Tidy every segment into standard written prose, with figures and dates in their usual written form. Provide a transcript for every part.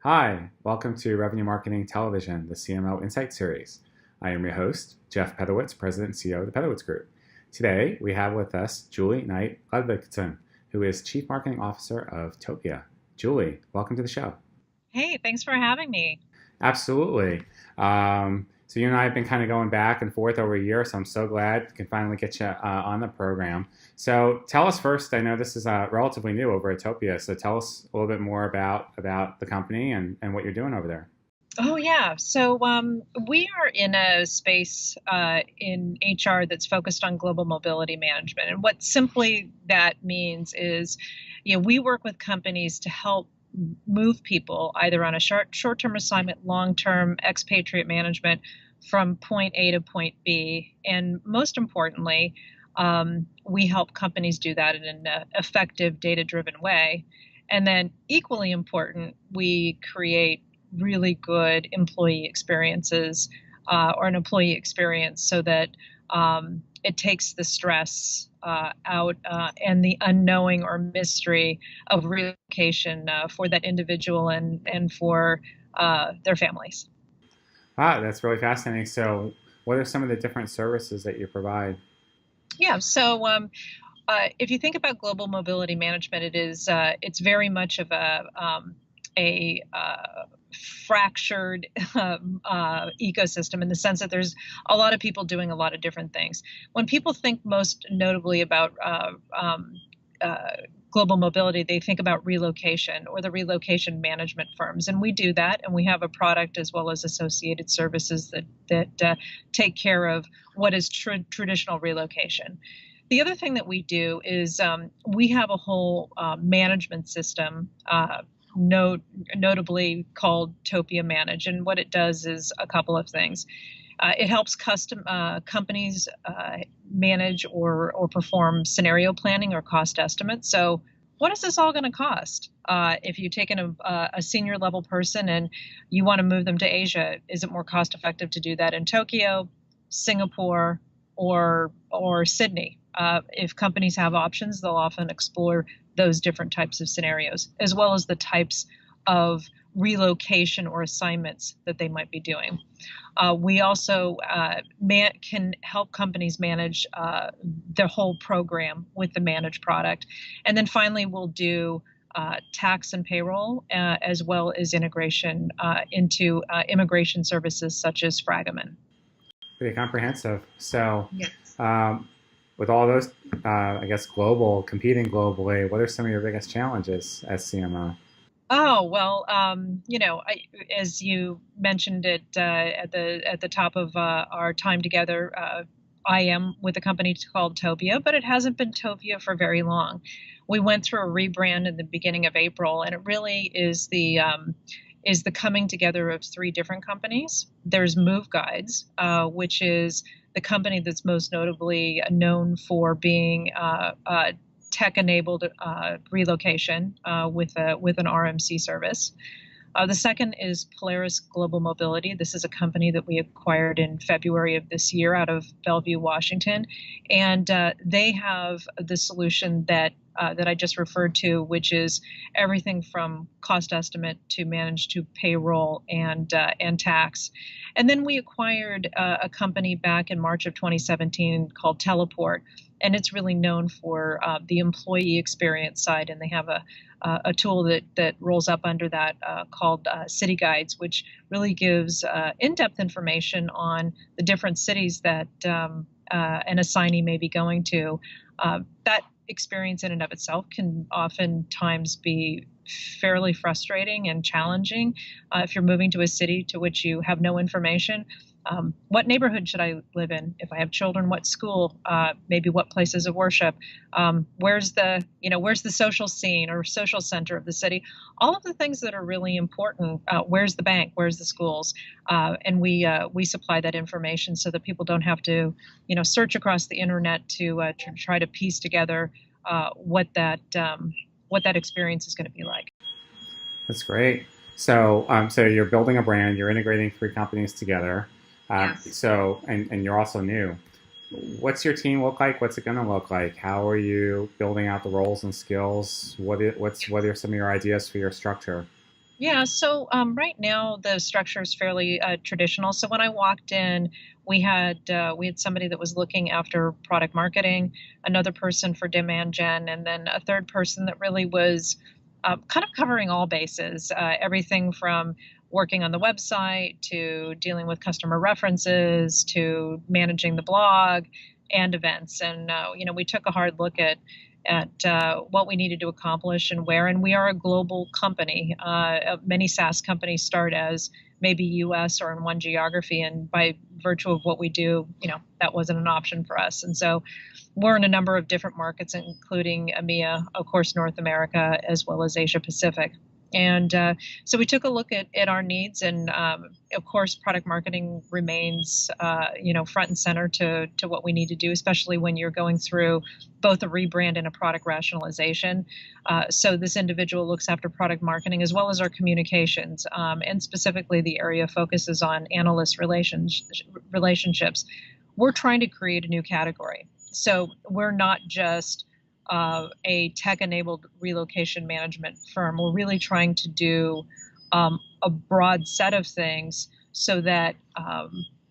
Hi, welcome to Revenue Marketing Television, the CMO Insight Series. I am your host, Jeff Pedowitz, President and CEO of the Pedowitz Group. Today, we have with us Julie Knight-Ludvigson, who is Chief Marketing Officer of Topia. Julie, welcome to the show. Hey, thanks for having me. Absolutely. So you and I have been kind of going back and forth over a year, so I'm so glad we can finally get you on the program. So tell us first, I know this is relatively new over at Topia, so tell us a little bit more about the company and what you're doing over there. Oh, yeah. We are in a space in HR that's focused on global mobility management. And what simply that means is, we work with companies to help move people either on a short-term assignment, long-term expatriate management from point A to point B. And most importantly, we help companies do that in an effective, data-driven way. And then equally important, we create really good employee experiences or an employee experience so that it takes the stress out and the unknowing or mystery of relocation for that individual and for their families. Ah, that's really fascinating. So what are some of the different services that you provide? Yeah, if you think about global mobility management, it's very much of a fractured ecosystem in the sense that there's a lot of people doing a lot of different things. When people think most notably about global mobility, they think about relocation or the relocation management firms, and we do that, and we have a product as well as associated services that take care of what is traditional relocation. The other thing that we do is we have a whole management system, notably called Topia Manage. And what it does is a couple of things. It helps companies manage or perform scenario planning or cost estimates. So what is this all going to cost? If you take in a senior level person and you want to move them to Asia, is it more cost effective to do that in Tokyo, Singapore, or Sydney? If companies have options, they'll often explore those different types of scenarios, as well as the types of relocation or assignments that they might be doing. We also can help companies manage their whole program with the managed product. And then finally, we'll do tax and payroll, as well as integration into immigration services such as Fragaman. Pretty comprehensive. So Yes. with all those, I guess, competing globally, what are some of your biggest challenges as CMO? Oh, well, as you mentioned it at the top of our time together, I am with a company called Topia, but it hasn't been Topia for very long. We went through a rebrand in the beginning of April, and it really is the coming together of three different companies. There's Move Guides, which is the company that's most notably known for being tech-enabled relocation with an RMC service. The second is Polaris Global Mobility. This is a company that we acquired in February of this year out of Bellevue, Washington, and they have the solution that I just referred to, which is everything from cost estimate to manage to payroll and tax. And then we acquired a company back in March of 2017 called Teleport, and it's really known for the employee experience side. And they have a tool that rolls up under that called City Guides, which really gives in-depth information on the different cities that an assignee may be going to. That experience in and of itself can oftentimes be fairly frustrating and challenging if you're moving to a city to which you have no information. What neighborhood should I live in? If I have children, what school? Maybe what places of worship? Where's the social scene or social center of the city? All of the things that are really important. Where's the bank? Where's the schools? And we supply that information so that people don't have to, search across the internet to try to piece together what that experience is going to be like. That's great. So you're building a brand, you're integrating three companies together. Yes. And you're also new. What's your team look like? What's it going to look like? How are you building out the roles and skills? What are some of your ideas for your structure? Yeah, so right now the structure is fairly traditional. So when I walked in, we had somebody that was looking after product marketing, another person for demand gen, and then a third person that really was kind of covering all bases, everything from working on the website to dealing with customer references to managing the blog and events. And we took a hard look at what we needed to accomplish and where. And we are a global company. Many SaaS companies start as maybe US or in one geography. And by virtue of what we do, that wasn't an option for us. And so we're in a number of different markets, including EMEA, of course, North America, as well as Asia Pacific. And so we took a look at our needs, and of course, product marketing remains, front and center to what we need to do, especially when you're going through both a rebrand and a product rationalization. So this individual looks after product marketing as well as our communications, and specifically the area focuses on analyst relationships. We're trying to create a new category. So we're not just a tech-enabled relocation management firm. We're really trying to do a broad set of things so that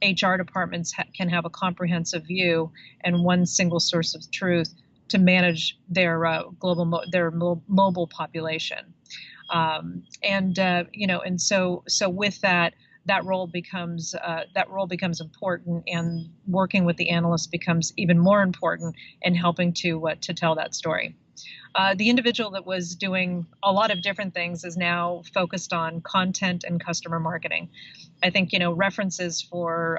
HR departments can have a comprehensive view and one single source of truth to manage their mobile population. And so with that. That role becomes important, and working with the analyst becomes even more important in helping to tell that story. The individual that was doing a lot of different things is now focused on content and customer marketing. I think references for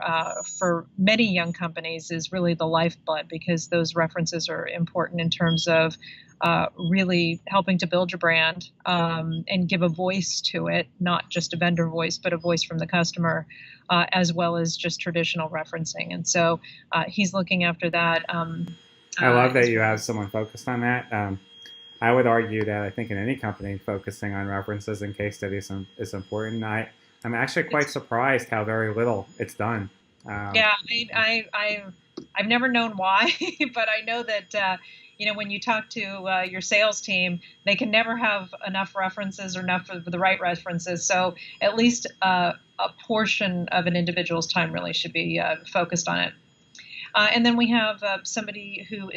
many young companies is really the lifeblood, because those references are important in terms of really helping to build your brand and give a voice to it, not just a vendor voice, but a voice from the customer, as well as just traditional referencing. And so he's looking after that. I love that you have someone focused on that. I would argue that I think in any company, focusing on references and case studies is important. I'm actually quite surprised how very little it's done. Yeah, I've never known why, but I know that when you talk to your sales team, they can never have enough references or enough of the right references. So at least a portion of an individual's time really should be focused on it. And then we have somebody who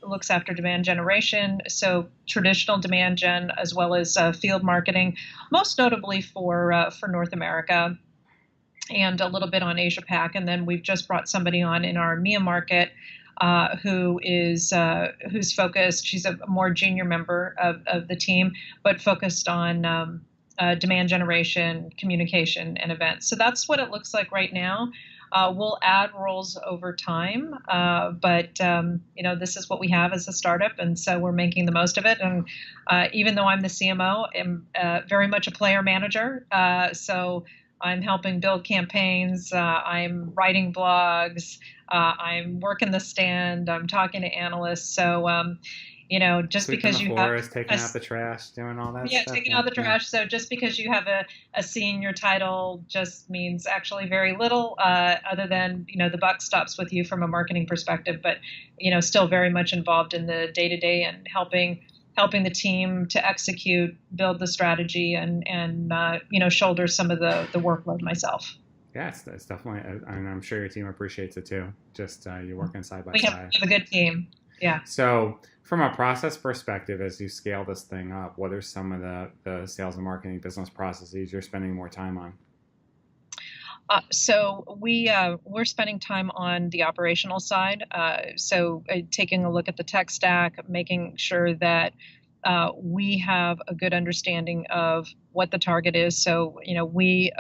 looks after demand generation, so traditional demand gen as well as field marketing, most notably for North America, and a little bit on Asia Pac. And then we've just brought somebody on in our EMEA market who's focused. She's a more junior member of the team, but focused on demand generation, communication, and events. So that's what it looks like right now. We'll add roles over time, but this is what we have as a startup, and so we're making the most of it. And even though I'm the CMO, I'm very much a player manager. So I'm helping build campaigns. I'm writing blogs. I'm working the stand. I'm talking to analysts. So just Sweeping because the you floor, have taking out the trash, doing all that yeah, stuff. taking out the trash. So just because you have a senior title just means actually very little, other than, the buck stops with you from a marketing perspective, but, still very much involved in the day-to-day and helping the team to execute, build the strategy, and shoulder some of the workload myself. Yeah, it's definitely, and I'm sure your team appreciates it too. Just you're working side by We have side. a good team. Yeah. So, from a process perspective, as you scale this thing up, what are some of the sales and marketing business processes you're spending more time on? So we're spending time on the operational side. So taking a look at the tech stack, making sure that we have a good understanding of what the target is. So we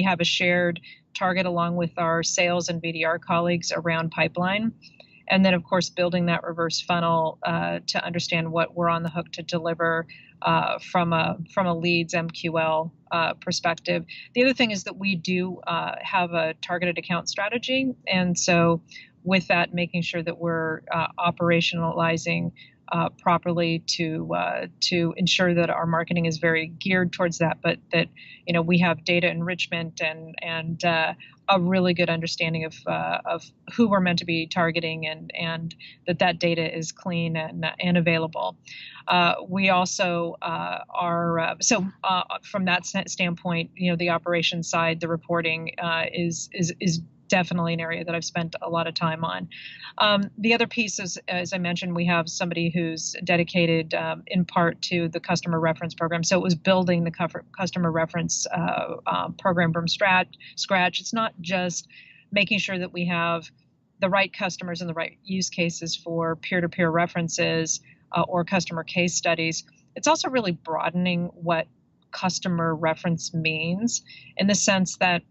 have a shared target along with our sales and BDR colleagues around pipeline. And then, of course, building that reverse funnel to understand what we're on the hook to deliver from a leads MQL perspective. The other thing is that we do have a targeted account strategy, and so with that, making sure that we're operationalizing properly to ensure that our marketing is very geared towards that, but that we have data enrichment and a really good understanding of who we're meant to be targeting, and that data is clean and available. We also from that standpoint, the operations side, the reporting is definitely an area that I've spent a lot of time on. The other piece is, as I mentioned, we have somebody who's dedicated in part to the customer reference program. So it was building the customer reference program from scratch. It's not just making sure that we have the right customers and the right use cases for peer-to-peer references or customer case studies. It's also really broadening what customer reference means, in the sense that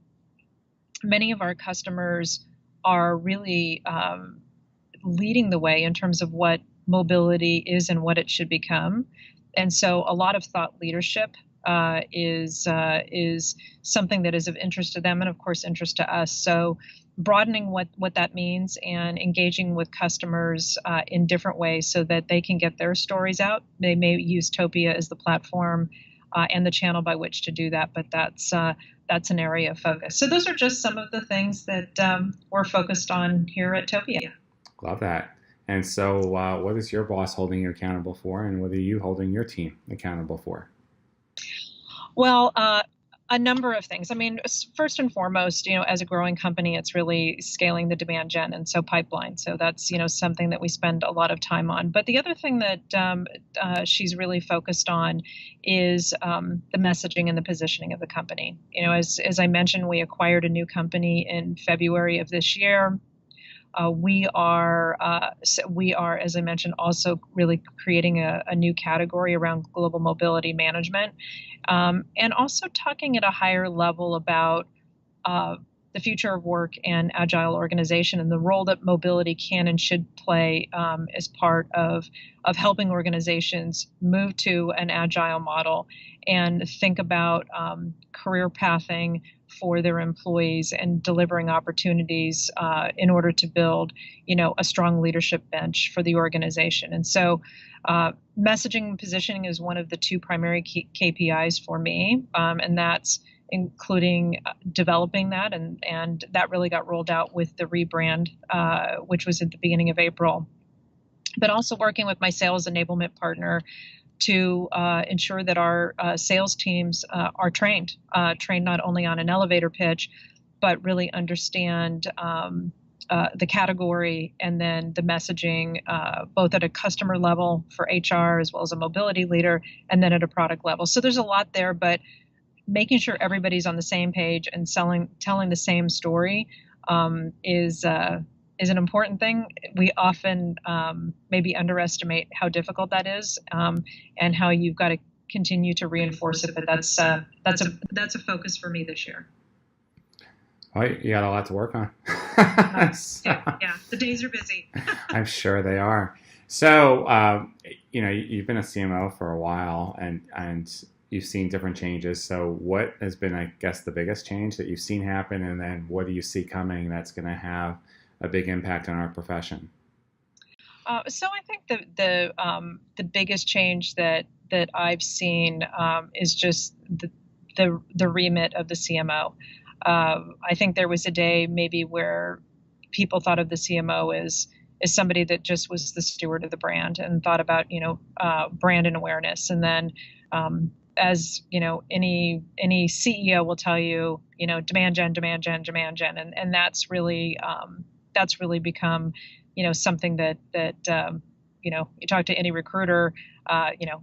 many of our customers are really leading the way in terms of what mobility is and what it should become. And so a lot of thought leadership is something that is of interest to them, and of course interest to us. So broadening what that means and engaging with customers in different ways so that they can get their stories out. They may use Topia as the platform and the channel by which to do that, but that's an area of focus. So those are just some of the things that we're focused on here at Topia. Love that. And so what is your boss holding you accountable for, and what are you holding your team accountable for? Well, a number of things. I mean, first and foremost, as a growing company, it's really scaling the demand gen, and so pipeline. So that's, something that we spend a lot of time on. But the other thing that she's really focused on is the messaging and the positioning of the company. As I mentioned, we acquired a new company in February of this year. We are, as I mentioned, also really creating a new category around global mobility management, and also talking at a higher level about the future of work and agile organization, and the role that mobility can and should play as part of helping organizations move to an agile model and think about career pathing for their employees and delivering opportunities in order to build, a strong leadership bench for the organization. And so messaging and positioning is one of the two primary KPIs for me, and that's including developing that, and that really got rolled out with the rebrand, which was at the beginning of April. But also working with my sales enablement partner to ensure that our sales teams are trained not only on an elevator pitch, but really understand the category and then the messaging, both at a customer level for HR as well as a mobility leader, and then at a product level. So there's a lot there, but making sure everybody's on the same page and telling the same story is an important thing. We often maybe underestimate how difficult that is, and how you've got to continue to reinforce it. But that's a focus for me this year. Oh, you got a lot to work on. Yeah, the days are busy. I'm sure they are. So, you've been a CMO for a while, and you've seen different changes. So what has been, I guess, the biggest change that you've seen happen, and then what do you see coming that's going to have a big impact on our profession? So I think the biggest change that I've seen is just the remit of the CMO. I think there was a day maybe where people thought of the CMO as somebody that just was the steward of the brand and thought about brand and awareness, and then as any CEO will tell you, demand gen, and that's really become something that you talk to any recruiter,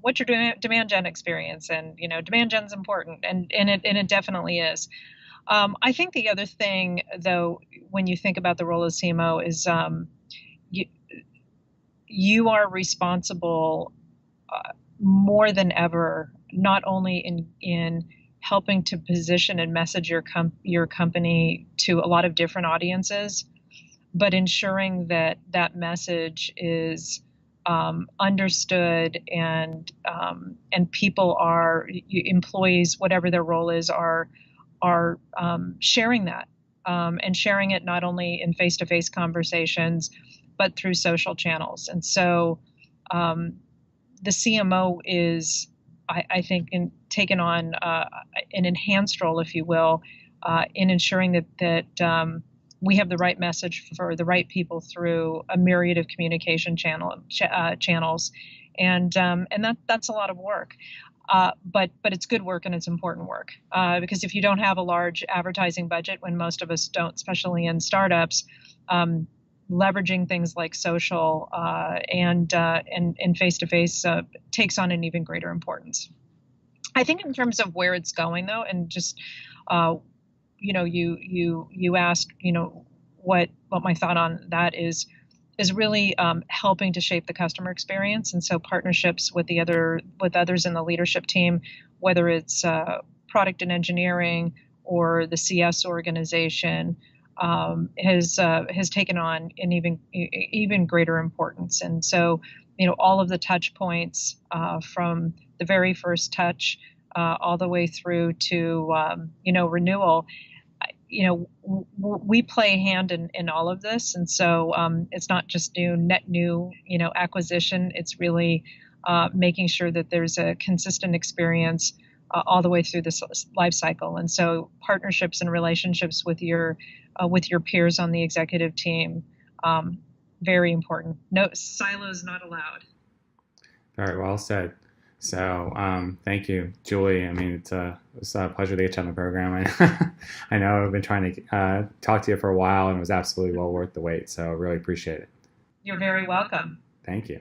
what's your demand gen experience, and demand gen's important, and it definitely is. I think the other thing, though, when you think about the role of CMO is you are responsible more than ever, not only in helping to position and message your company to a lot of different audiences, but ensuring that message is understood, and people employees, whatever their role is, are sharing that, and sharing it not only in face-to-face conversations, but through social channels. And so the CMO is, I think, taken on an enhanced role, if you will, in ensuring that we have the right message for the right people through a myriad of communication channels, and that's a lot of work. But it's good work and it's important work, because if you don't have a large advertising budget, when most of us don't, especially in startups, leveraging things like social and face-to-face takes on an even greater importance. I think in terms of where it's going, though, and just you asked what my thought on that is really helping to shape the customer experience, and so partnerships with others in the leadership team, whether it's product and engineering or the CS organization, has taken on an even greater importance. And so all of the touch points from the very first touch all the way through to renewal. We play a hand in all of this, and so it's not just net new acquisition. It's really making sure that there's a consistent experience all the way through this life cycle. And so partnerships and relationships with your peers on the executive team, very important. No silos not allowed. Very well said. So thank you, Julie. I mean, it's a pleasure to get you on the program. I know I've been trying to talk to you for a while, and it was absolutely well worth the wait. So I really appreciate it. You're very welcome. Thank you.